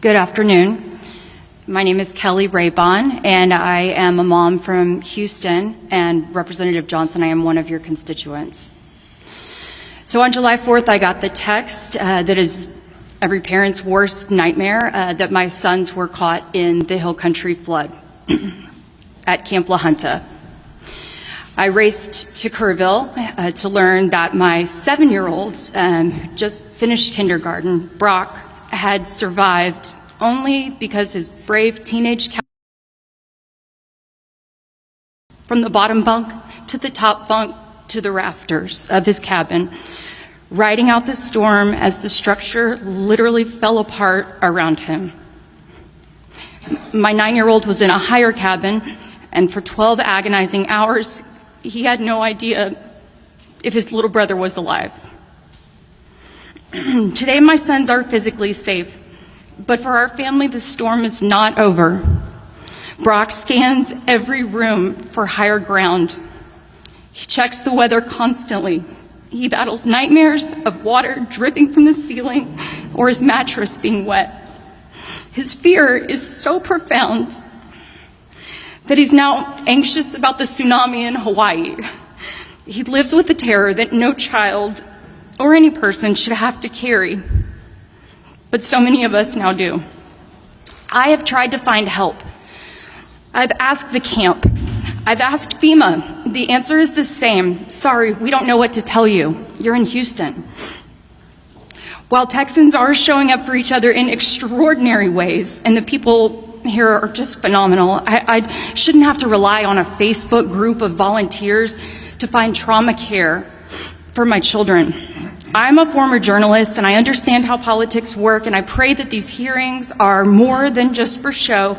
Good afternoon. My name is Keli Rabon, and I am a mom from Houston, and Representative Johnson, I am one of your constituents. So on July 4th, I got the text that is every parent's worst nightmare, that my sons were caught in the Hill Country flood at Camp LaJunta. I raced to Kerrville to learn that my 7-year-old, just finished kindergarten, Brock, had survived only because his brave teenage from the bottom bunk to the top bunk to the rafters of his cabin, riding out the storm as the structure literally fell apart around him. My 9-year-old was in a higher cabin, and for 12 agonizing hours, he had no idea if his little brother was alive. Today, my sons are physically safe, but for our family, the storm is not over. Brock scans every room for higher ground. He checks the weather constantly. He battles nightmares of water dripping from the ceiling or his mattress being wet. His fear is so profound that he's now anxious about the tsunami in Hawaii. He lives with the terror that no child or any person should have to carry, but so many of us now do. I have tried to find help. I've asked the camp. I've asked FEMA. The answer is the same. Sorry, we don't know what to tell you. You're in Houston. While Texans are showing up for each other in extraordinary ways, and the people here are just phenomenal, I shouldn't have to rely on a Facebook group of volunteers to find trauma care for my children. I'm a former journalist, and I understand how politics work, and I pray that these hearings are more than just for show,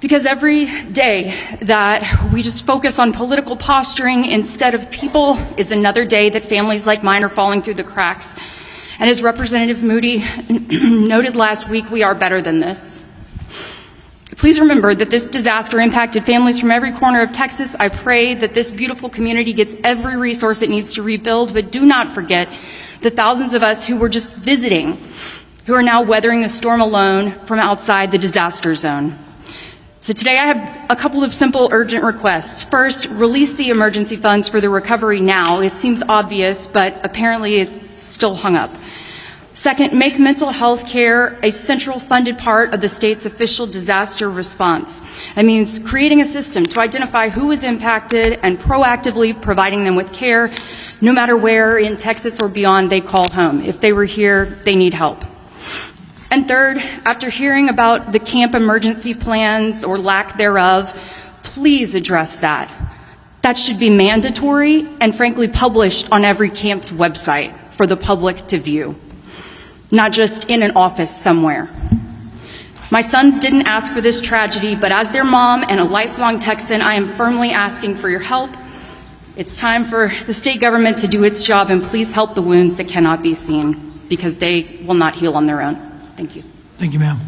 because every day that we just focus on political posturing instead of people is another day that families like mine are falling through the cracks. And as Representative Moody noted last week, we are better than this. Please remember that this disaster impacted families from every corner of Texas. I pray that this beautiful community gets every resource it needs to rebuild, but do not forget the thousands of us who were just visiting, who are now weathering the storm alone from outside the disaster zone. So today I have a couple of simple urgent requests. First, release the emergency funds for the recovery now. It seems obvious, but apparently it's still hung up. Second, make mental health care a central funded part of the state's official disaster response. That means creating a system to identify who is impacted and proactively providing them with care, no matter where in Texas or beyond they call home. If they were here, they need help. And third, after hearing about the camp emergency plans or lack thereof, please address that. That should be mandatory and frankly published on every camp's website for the public to view, not just in an office somewhere. My sons didn't ask for this tragedy, but as their mom and a lifelong Texan, I am firmly asking for your help. It's time for the state government to do its job, and please help the wounds that cannot be seen, because they will not heal on their own. Thank you. Thank you, ma'am.